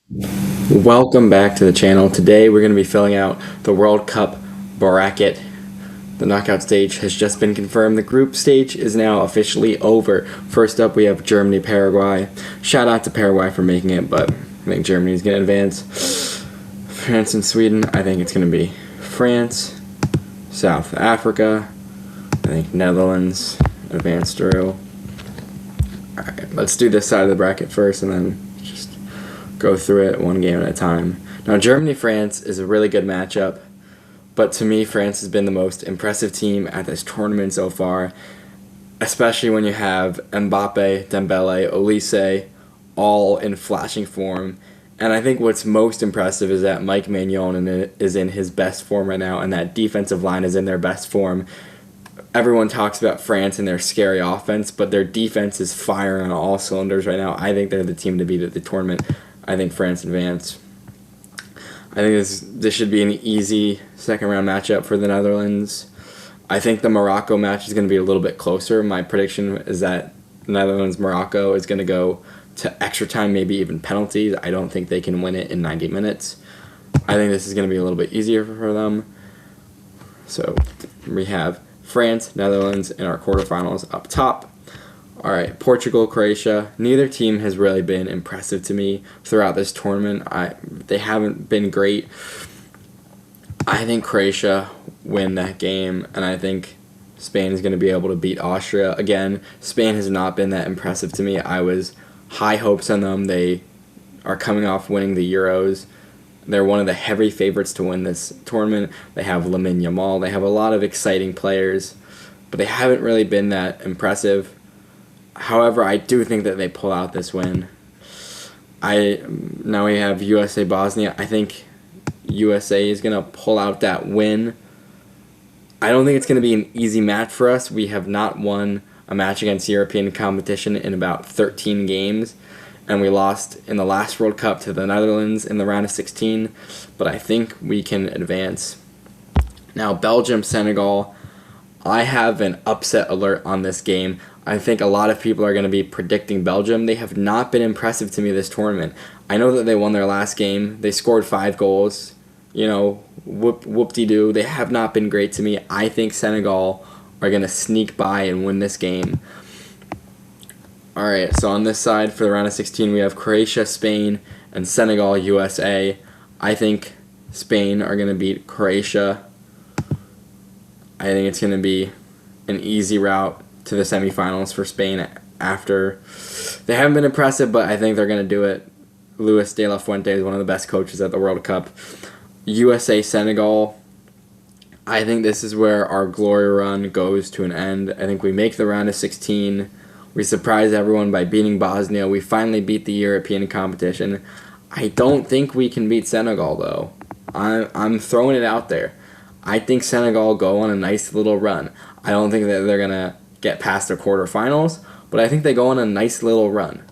Welcome back to the channel. Today we're going to be filling out the World Cup bracket. The knockout stage has just been confirmed. The group stage is now officially over. First up we have Germany, Paraguay. Shout out to Paraguay for making it, but I think Germany's going to advance. France and Sweden, I think it's going to be France. South Africa, I think Netherlands advance through. Alright, let's do this side of the bracket first and then just go through it one game at a time. Now, Germany-France is a really good matchup, but to me, France has been the most impressive team at this tournament so far, especially when you have Mbappe, Dembele, Olise, all in flashing form. And I think what's most impressive is that Mike Maignan is in his best form right now, and that defensive line is in their best form. Everyone talks about France and their scary offense, but their defense is firing on all cylinders right now. I think they're the team to beat at the tournament. I think France advance. I think this should be an easy second round matchup for the Netherlands. I think the Morocco match is going to be a little bit closer. My prediction is that Netherlands-Morocco is going to go to extra time, maybe even penalties. I don't think they can win it in 90 minutes. I think this is going to be a little bit easier for them. So we have France, Netherlands in our quarterfinals up top. All right, Portugal, Croatia. Neither team has really been impressive to me throughout this tournament. They haven't been great. I think Croatia win that game, and I think Spain is going to be able to beat Austria. Again, Spain has not been that impressive to me. I was high hopes on them. They are coming off winning the Euros. They're one of the heavy favorites to win this tournament. They have Lamine Yamal. They have a lot of exciting players, but they haven't really been that impressive. However, I do think that they pull out this win. Now we have USA Bosnia. I think USA is going to pull out that win. I don't think it's going to be an easy match for us. We have not won a match against European competition in about 13 games, and we lost in the last World Cup to the Netherlands in the round of 16, but I think we can advance. Now, Belgium, Senegal. I have an upset alert on this game. I think a lot of people are going to be predicting Belgium. They have not been impressive to me this tournament. I know that they won their last game. They scored 5 goals. You know, whoop-de-doo. They have not been great to me. I think Senegal are going to sneak by and win this game. All right, so on this side for the round of 16, we have Croatia, Spain, and Senegal, USA. I think Spain are going to beat Croatia. I think it's going to be an easy route to the semifinals for Spain after. They haven't been impressive, but I think they're going to do it. Luis de la Fuente is one of the best coaches at the World Cup. USA, Senegal. I think this is where our glory run goes to an end. I think we make the round of 16. We surprise everyone by beating Bosnia. We finally beat the European competition. I don't think we can beat Senegal, though. I'm throwing it out there. I think Senegal go on a nice little run. I don't think that they're going to get past the quarterfinals, but I think they go on a nice little run.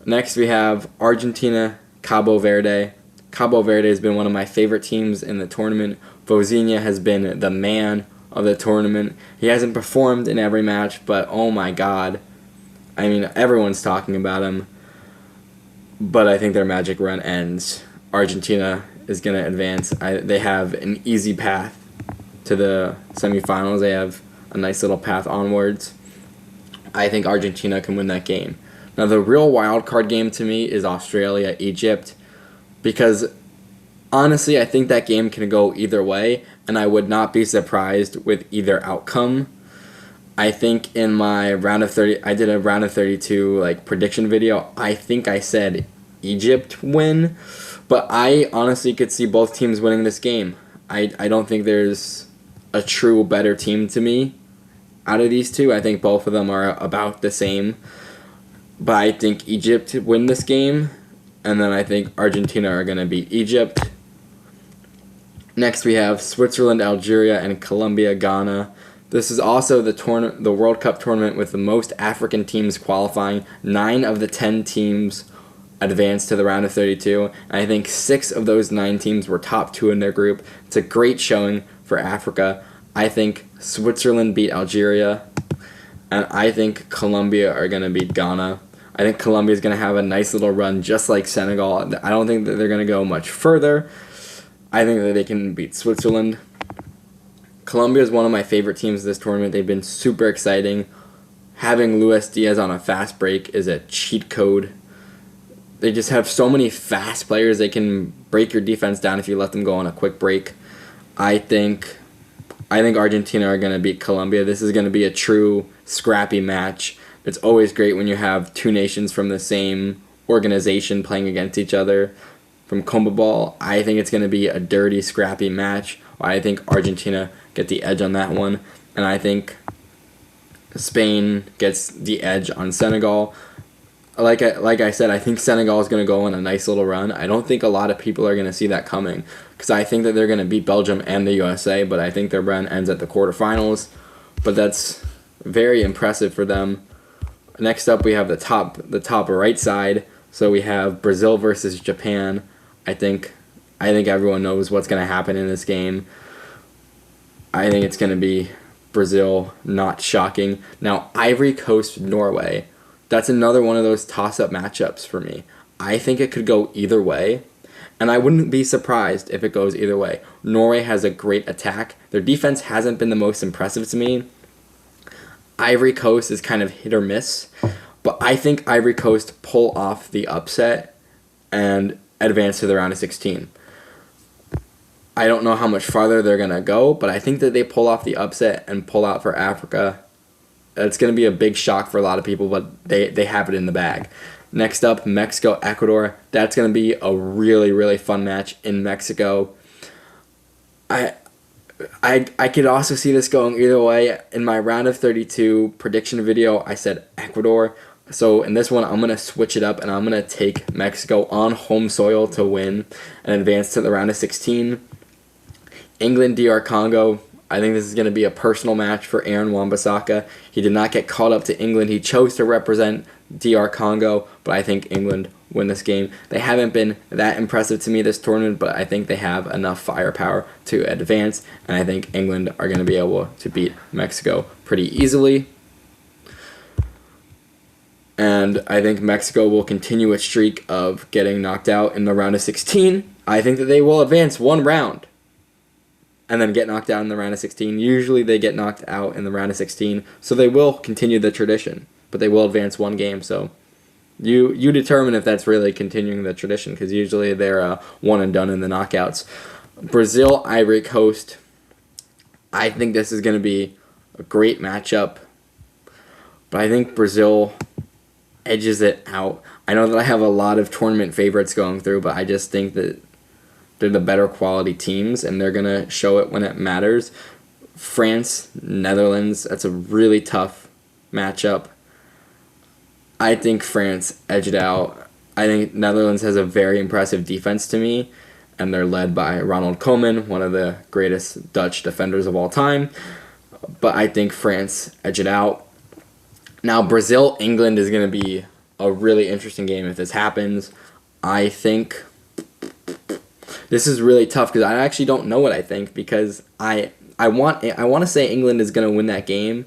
Next, we have Argentina, Cabo Verde. Cabo Verde has been one of my favorite teams in the tournament. Vozinha has been the man of the tournament. He hasn't performed in every match, but oh my God. I mean, everyone's talking about him, but I think their magic run ends. Argentina is going to advance. They have an easy path to the semifinals. They have a nice little path onwards. I think Argentina can win that game. Now, the real wild card game to me is Australia-Egypt, because honestly, I think that game can go either way, and I would not be surprised with either outcome. I think in my round of 30, I did a round of 32 prediction video. I think I said Egypt win, but I honestly could see both teams winning this game. I don't think there's a true better team to me out of these two. I think both of them are about the same, but I think Egypt win this game, and then I think Argentina are going to beat Egypt. Next, we have Switzerland, Algeria, and Colombia, Ghana. This is also the World Cup tournament with the most African teams qualifying. 9 of the 10 teams advanced to the round of 32, and I think 6 of those 9 teams were top 2 in their group. It's a great showing for Africa. I think Switzerland beat Algeria, and I think Colombia are going to beat Ghana. I think Colombia is going to have a nice little run just like Senegal. I don't think that they're going to go much further. I think that they can beat Switzerland. Colombia is one of my favorite teams this tournament. They've been super exciting. Having Luis Diaz on a fast break is a cheat code. They just have so many fast players. They can break your defense down if you let them go on a quick break. I think Argentina are going to beat Colombia. This is going to be a true scrappy match. It's always great when you have two nations from the same organization playing against each other. From CONMEBOL, I think it's going to be a dirty, scrappy match. I think Argentina get the edge on that one, and I think Spain gets the edge on Senegal. Like I said, I think Senegal is going to go on a nice little run. I don't think a lot of people are going to see that coming because I think that they're going to beat Belgium and the USA, but I think their run ends at the quarterfinals. But that's very impressive for them. Next up, we have the top right side. So we have Brazil versus Japan. I think everyone knows what's going to happen in this game. I think it's going to be Brazil, not shocking. Now, Ivory Coast, Norway. That's another one of those toss-up matchups for me. I think it could go either way, and I wouldn't be surprised if it goes either way. Norway has a great attack. Their defense hasn't been the most impressive to me. Ivory Coast is kind of hit or miss, but I think Ivory Coast pull off the upset and advance to the round of 16. I don't know how much farther they're going to go, but I think that they pull off the upset and pull out for Africa. It's going to be a big shock for a lot of people, but they have it in the bag. Next up, Mexico, Ecuador. That's going to be a really, really fun match in Mexico. I could also see this going either way. In my round of 32 prediction video, I said Ecuador. So in this one, I'm going to switch it up, and I'm going to take Mexico on home soil to win and advance to the round of 16. England, DR Congo. I think this is going to be a personal match for Aaron Wan-Bissaka. He did not get called up to England. He chose to represent DR Congo, but I think England win this game. They haven't been that impressive to me this tournament, but I think they have enough firepower to advance, and I think England are going to be able to beat Mexico pretty easily. And I think Mexico will continue its streak of getting knocked out in the round of 16. I think that they will advance one round and then get knocked out in the round of 16. Usually they get knocked out in the round of 16, so they will continue the tradition, but they will advance one game. So you determine if that's really continuing the tradition, because usually they're one and done in the knockouts. Brazil, Ivory Coast. I think this is going to be a great matchup, but I think Brazil edges it out. I know that I have a lot of tournament favorites going through, but I just think that they're the better quality teams, and they're going to show it when it matters. France, Netherlands, that's a really tough matchup. I think France edged out. I think Netherlands has a very impressive defense to me, and they're led by Ronald Koeman, one of the greatest Dutch defenders of all time. But I think France edged it out. Now, Brazil, England is going to be a really interesting game if this happens. I think this is really tough because I actually don't know what I think, because I want to say England is going to win that game,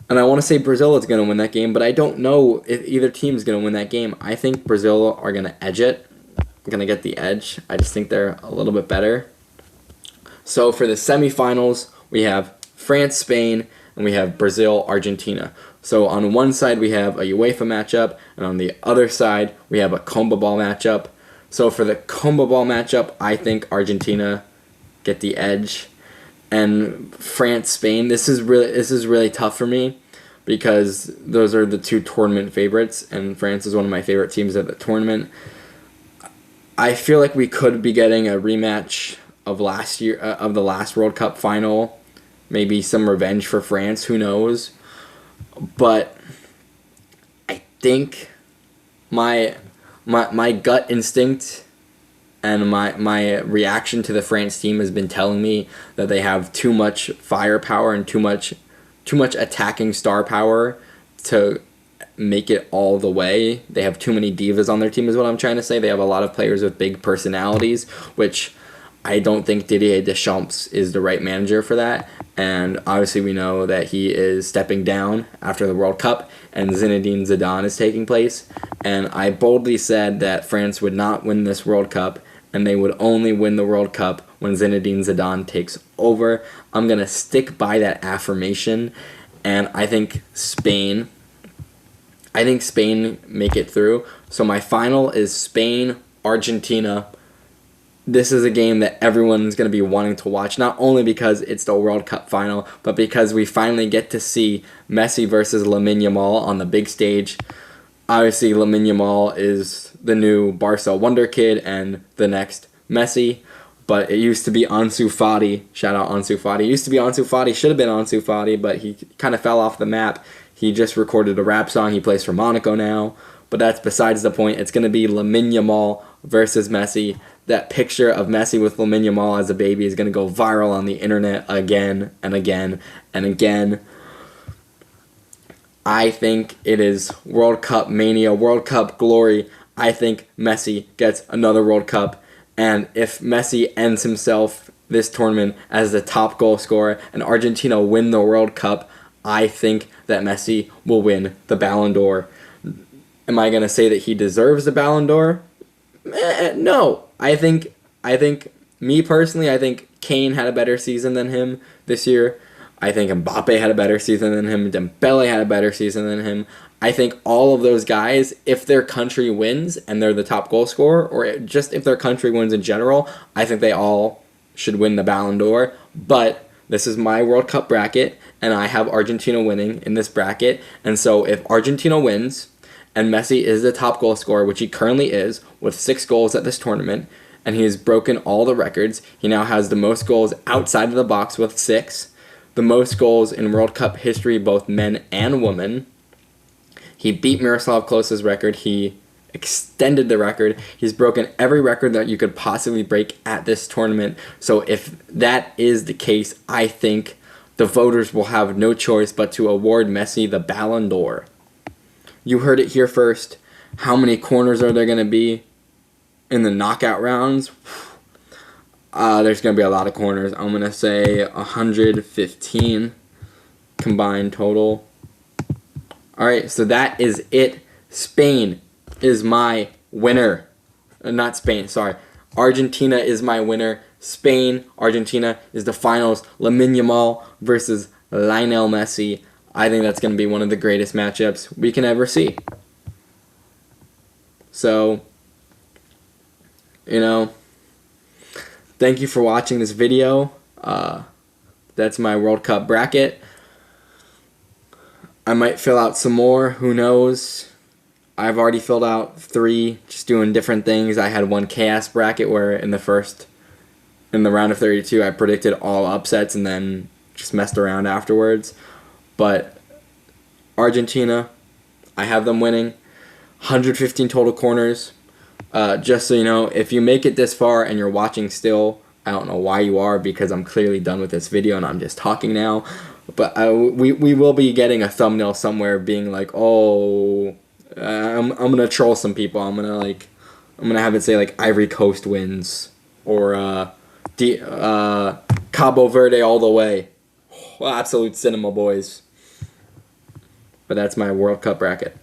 and I want to say Brazil is going to win that game, but I don't know if either team is going to win that game. I think Brazil are going to edge it. They're going to get the edge. I just think they're a little bit better. So for the semifinals, we have France, Spain, and we have Brazil, Argentina. So on one side we have a UEFA matchup, and on the other side we have a CONMEBOL matchup. So for the CONMEBOL matchup, I think Argentina get the edge, and France, Spain. This is really tough for me because those are the two tournament favorites, and France is one of my favorite teams at the tournament. I feel like we could be getting a rematch of last year of the last World Cup final, maybe some revenge for France. Who knows? But I think my gut instinct and my reaction to the France team has been telling me that they have too much firepower and too much attacking star power to make it all the way. They have too many divas on their team is what I'm trying to say. They have a lot of players with big personalities, which I don't think Didier Deschamps is the right manager for that. And obviously we know that he is stepping down after the World Cup and Zinedine Zidane is taking place. And I boldly said that France would not win this World Cup and they would only win the World Cup when Zinedine Zidane takes over. I'm going to stick by that affirmation, and I think Spain make it through. So my final is Spain, Argentina. This is a game that everyone's going to be wanting to watch, not only because it's the World Cup final, but because we finally get to see Messi versus Lamine Yamal on the big stage. Obviously, Lamine Yamal is the new Barca wonder kid and the next Messi, but it used to be Ansu Fati. Shout out Ansu Fati. It used to be Ansu Fati, should have been Ansu Fati, but he kind of fell off the map. He just recorded a rap song. He plays for Monaco now, but that's besides the point. It's going to be Lamine Yamal versus Messi. That picture of Messi with Lamine Yamal as a baby is going to go viral on the internet again and again and again. I think it is World Cup mania, World Cup glory. I think Messi gets another World Cup. And if Messi ends himself this tournament as the top goal scorer and Argentina win the World Cup, I think that Messi will win the Ballon d'Or. Am I going to say that he deserves the Ballon d'Or? No. I think me personally, I think Kane had a better season than him this year. I think Mbappe had a better season than him. Dembele had a better season than him. I think all of those guys, if their country wins and they're the top goal scorer, or just if their country wins in general, I think they all should win the Ballon d'Or. But this is my World Cup bracket, and I have Argentina winning in this bracket. And so if Argentina wins, and Messi is the top goal scorer, which he currently is, with 6 goals at this tournament, and he has broken all the records. He now has the most goals outside of the box with 6, the most goals in World Cup history, both men and women. He beat Miroslav Klose's record. He extended the record. He's broken every record that you could possibly break at this tournament. So if that is the case, I think the voters will have no choice but to award Messi the Ballon d'Or. You heard it here first. How many corners are there going to be in the knockout rounds? There's going to be a lot of corners. I'm going to say 115 combined total. All right, so that is it. Spain is my winner. Not Spain, sorry. Argentina is my winner. Spain, Argentina is the finals. Lamine Yamal versus Lionel Messi. I think that's going to be one of the greatest matchups we can ever see. So, thank you for watching this video. That's my World Cup bracket. I might fill out some more, who knows. I've already filled out 3, just doing different things. I had one chaos bracket where in the round of 32, I predicted all upsets and then just messed around afterwards. But Argentina, I have them winning. 115 total corners. Just so you know, if you make it this far and you're watching still, I don't know why you are, because I'm clearly done with this video and I'm just talking now. But we will be getting a thumbnail somewhere being like, oh, I'm gonna troll some people. I'm gonna have it say like Ivory Coast wins or Cabo Verde all the way. Oh, absolute cinema, boys. But that's my World Cup bracket.